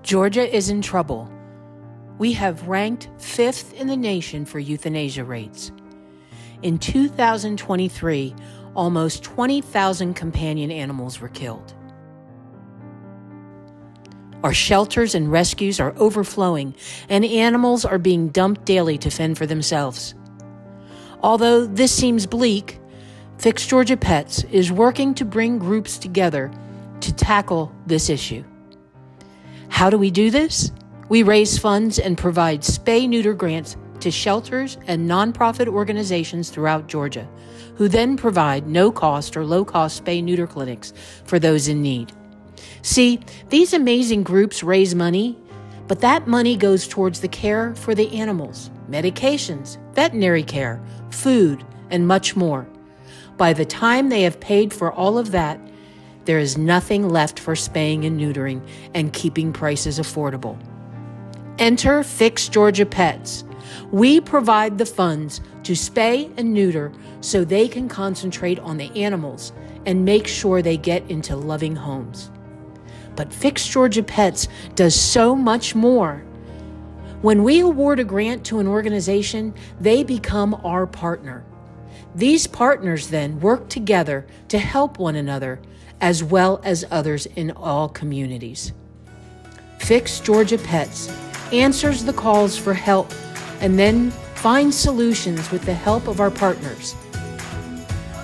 Georgia is in trouble. We have ranked 5th in the nation for euthanasia rates. In 2023, almost 20,000 companion animals were killed. Our shelters and rescues are overflowing, and animals are being dumped daily to fend for themselves. Although this seems bleak, Fix Georgia Pets is working to bring groups together to tackle this issue. How do we do this? We raise funds and provide spay-neuter grants to shelters and nonprofit organizations throughout Georgia, who then provide no-cost or low-cost spay-neuter clinics for those in need. See, these amazing groups raise money, but that money goes towards the care for the animals, medications, veterinary care, food, and much more. By the time they have paid for all of that, there is nothing left for spaying and neutering and keeping prices affordable. Enter Fix Georgia Pets. We provide the funds to spay and neuter so they can concentrate on the animals and make sure they get into loving homes. But Fix Georgia Pets does so much more. When we award a grant to an organization, they become our partner. These partners then work together to help one another, as well as others in all communities. Fix Georgia Pets answers the calls for help and then finds solutions with the help of our partners.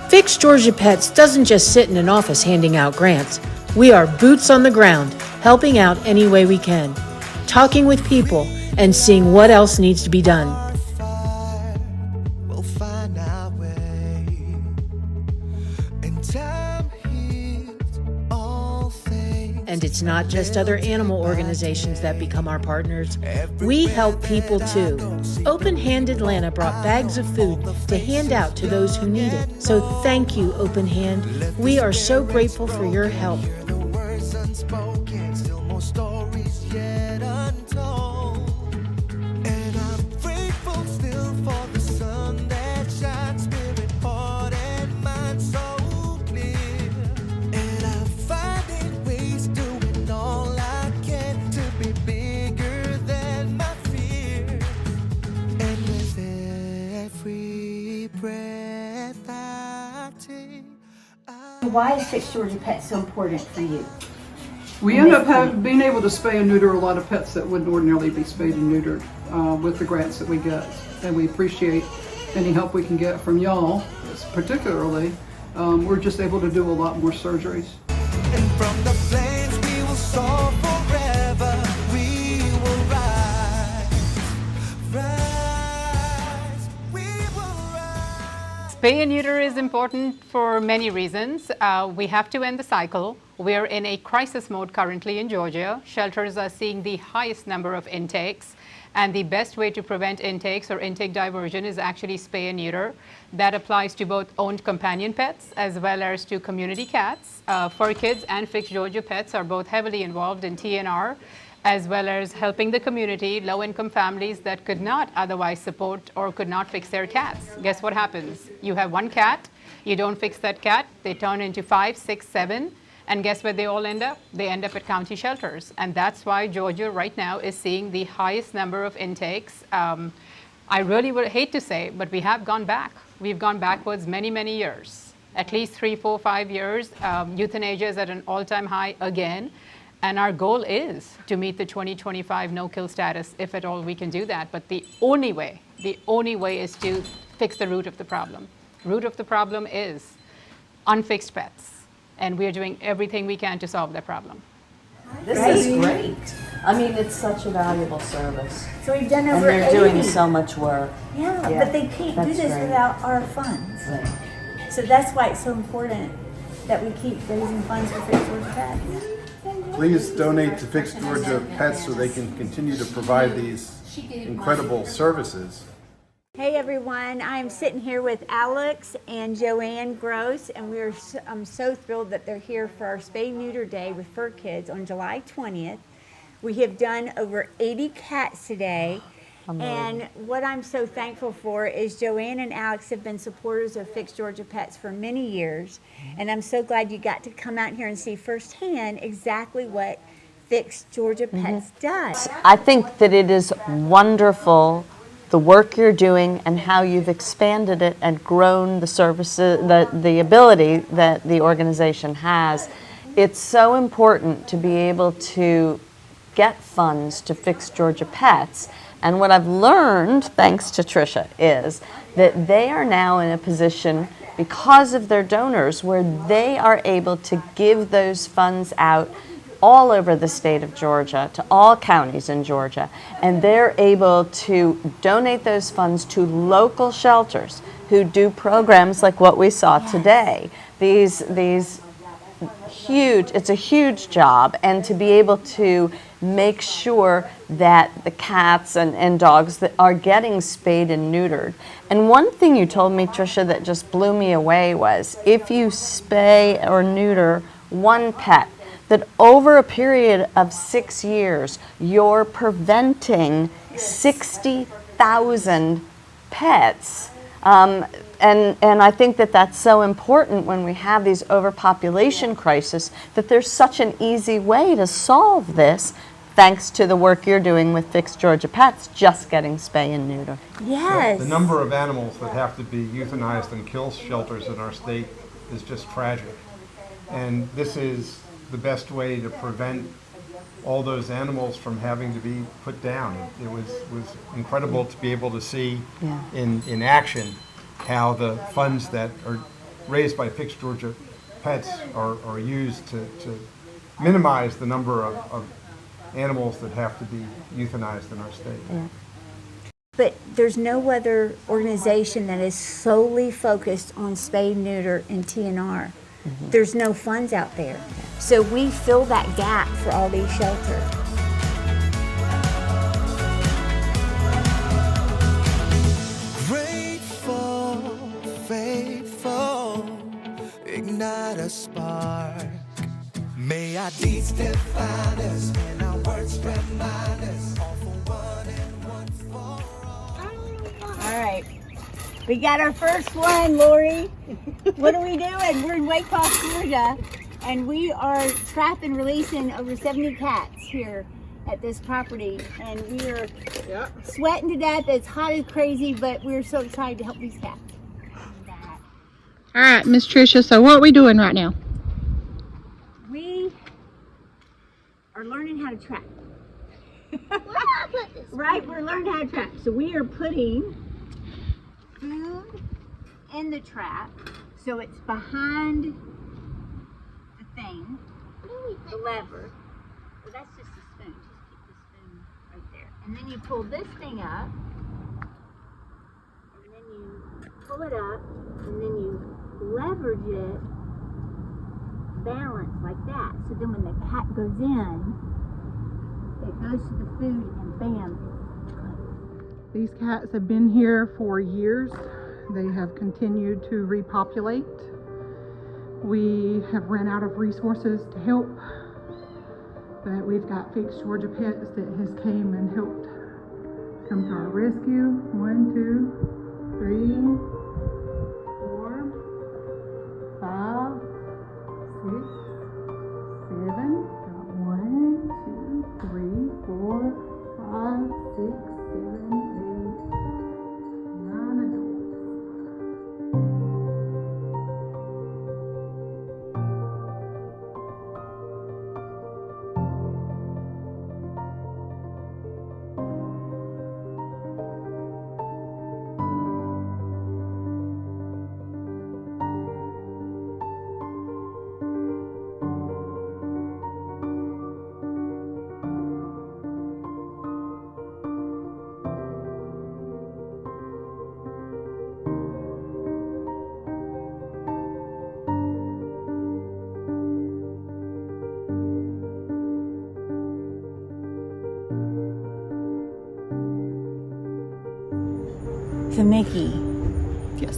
Fix Georgia Pets doesn't just sit in an office handing out grants. We are boots on the ground, helping out any way we can, talking with people and seeing what else needs to be done. And it's not just other animal organizations that become our partners. We help people too. Open Hand Atlanta brought bags of food to hand out to those who need it. So thank you, Open Hand. We are so grateful for your help. Why is Fix Georgia Pets so important for you? We end up being able to spay and neuter a lot of pets that wouldn't ordinarily be spayed and neutered with the grants that we get. And we appreciate any help we can get from y'all, particularly. We're just able to do a lot more surgeries. And from the flames we will soar forever, we will rise, we will rise. Spay and neuter is important for many reasons. We have to end the cycle. We're in a crisis mode currently in Georgia. Shelters are seeing the highest number of intakes, and the best way to prevent intakes or intake diversion is actually spay and neuter. That applies to both owned companion pets as well as to community cats. Fur Kids and Fix Georgia Pets are both heavily involved in TNR, as well as helping the community, low-income families that could not otherwise support or could not fix their cats. Guess what happens? You have one cat, you don't fix that cat, they turn into 5, 6, 7, and guess where they all end up? They end up at county shelters. And that's why Georgia right now is seeing the highest number of intakes. I really would hate to say, but we have gone back. We've gone backwards many, many years. At least 3, 4, 5 years. Euthanasia is at an all-time high again. And our goal is to meet the 2025 no-kill status, if at all we can do that. But the only way is to fix the root of the problem. Root of the problem is unfixed pets. And we're doing everything we can to solve that problem. This is great. I mean, it's such a valuable service. So we've done And over they're 80. doing so much work. Yeah, Yeah, but they can't do that's this great. without our funds. Right. So that's why it's so important that we keep raising funds for Fix Georgia Pets. Please donate to Fix Georgia Pets so they can continue to provide these incredible services. Hey everyone, I'm sitting here with Alex and Joanne Gross, and I'm so thrilled that they're here for our Spay Neuter Day with Fur Kids on July 20th. We have done over 80 cats today, and what I'm so thankful for is Joanne and Alex have been supporters of Fix Georgia Pets for many years, and I'm so glad you got to come out here and see firsthand exactly what Fix Georgia Pets does. I think that it is wonderful, the work you're doing and how you've expanded it and grown the services, the ability that the organization has. It's so important to be able to get funds to Fix Georgia Pets. And what I've learned, thanks to Tricia, is that they are now in a position, because of their donors, where they are able to give those funds out all over the state of Georgia, to all counties in Georgia, and they're able to donate those funds to local shelters who do programs like what we saw today. These huge, it's a huge job, and to be able to make sure that the cats and dogs that are getting spayed and neutered. And one thing you told me, Tricia, that just blew me away was if you spay or neuter one pet, that over a period of 6 years, you're preventing 60,000 pets. And I think that that's so important when we have these overpopulation crises, that there's such an easy way to solve this, thanks to the work you're doing with Fix Georgia Pets, just getting spay and neuter. Yes. The number of animals that have to be euthanized in kill shelters in our state is just tragic. And this is the best way to prevent all those animals from having to be put down. It was incredible to be able to see in action how the funds that are raised by Fix Georgia Pets are used to minimize the number of animals that have to be euthanized in our state. Yeah. But there's no other organization that is solely focused on spay, neuter, and TNR. There's no funds out there. So we fill that gap for all these shelters. Grateful, faithful, ignite a spark. May our deeds define us and our words remind us, all for one and one for all. All right. We got our first one, Lori. What are we doing? We're in Waycross, Georgia, and we are trapping and releasing over 70 cats here at this property. And we are sweating to death. It's hot as crazy, but we're so excited to help these cats. All right, Miss Tricia, so what are we doing right now? We are learning how to trap. Right? We're learning how to trap. So we are putting food in the trap, so it's behind the thing, the lever. Well, that's just a spoon. Just keep the spoon right there. And then you pull this thing up, and then you pull it up, and then you leverage it, balance like that. So then when the cat goes in, it goes to the food, and bam. These cats have been here for years. They have continued to repopulate. We have run out of resources to help, but we've got Fix Georgia Pets that has came and helped come to our rescue. 1, 2, 3, 4, 5, 6, 7. Got 1, 2, 3, 4, 5, 6, 7, 8, 9 adults. So Mickey, Yes.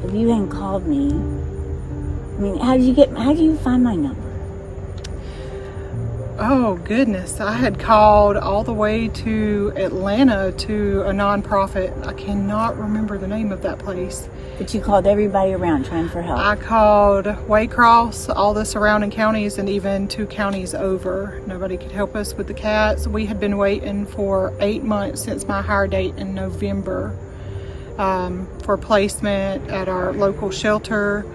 if you hadn't called me, I mean, how did you find my number? Oh, goodness. I had called all the way to Atlanta to a nonprofit. I cannot remember the name of that place. But you called everybody around trying for help. I called Waycross, all the surrounding counties, and even 2 counties over. Nobody could help us with the cats. We had been waiting for 8 months since my hire date in November for placement at our local shelter.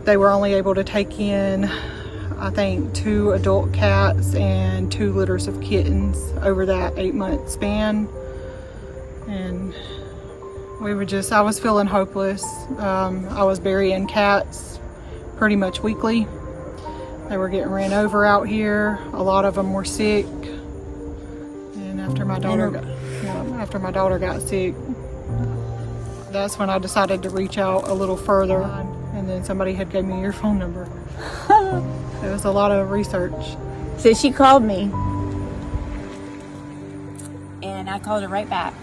They were only able to take in, I think, 2 adult cats and 2 litters of kittens over that 8-month span. And I was feeling hopeless. I was burying cats pretty much weekly. They were getting ran over out here. A lot of them were sick. And after my daughter got sick, that's when I decided to reach out a little further. And then somebody had gave me your phone number. It was a lot of research. So she called me, and I called her right back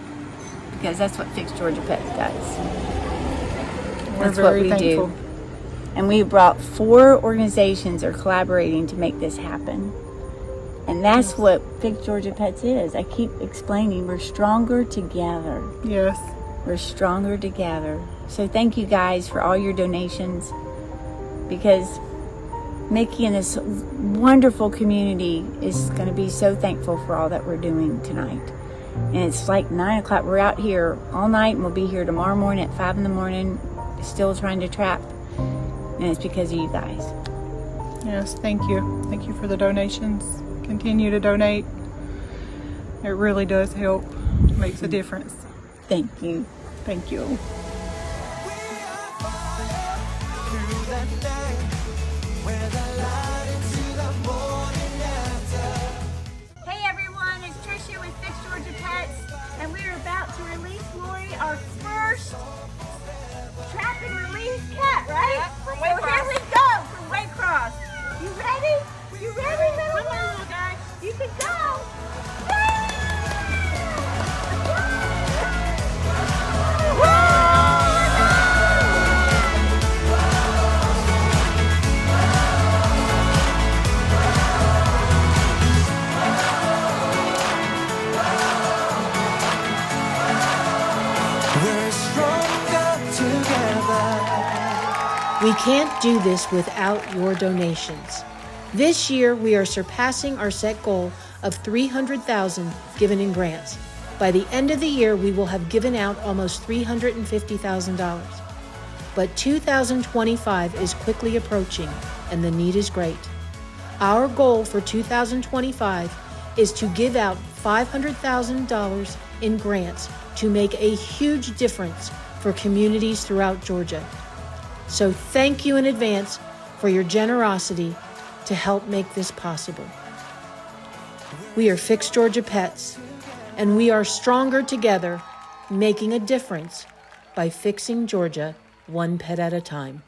because that's what Fix Georgia Pets does. That's what we do. And we brought 4 organizations are collaborating to make this happen. And that's what Fix Georgia Pets is. I keep explaining, we're stronger together. Yes. We're stronger together. So thank you guys for all your donations, because Mickey and this wonderful community is going to be so thankful for all that we're doing tonight. And it's like 9 o'clock. We're out here all night, and we'll be here tomorrow morning at 5 in the morning, still trying to trap. And it's because of you guys. Yes, thank you. Thank you for the donations. Continue to donate. It really does help. It makes a difference. Thank you. Thank you. Through the night, where the light into the morning after. Hey everyone, it's Tricia with Fix Georgia Pets, and we are about to release Lori, our first trap and release cat, right? Yeah, from So Waycross. here we go, from Waycross. You ready? You ready, little one? little guy. You can go. We're stronger together. We can't do this without your donations. This year, we are surpassing our set goal of $300,000 given in grants. By the end of the year, we will have given out almost $350,000. But 2025 is quickly approaching, and the need is great. Our goal for 2025 is to give out $500,000 in grants to make a huge difference for communities throughout Georgia. So thank you in advance for your generosity to help make this possible. We are Fix Georgia Pets, and we are stronger together, making a difference by fixing Georgia one pet at a time.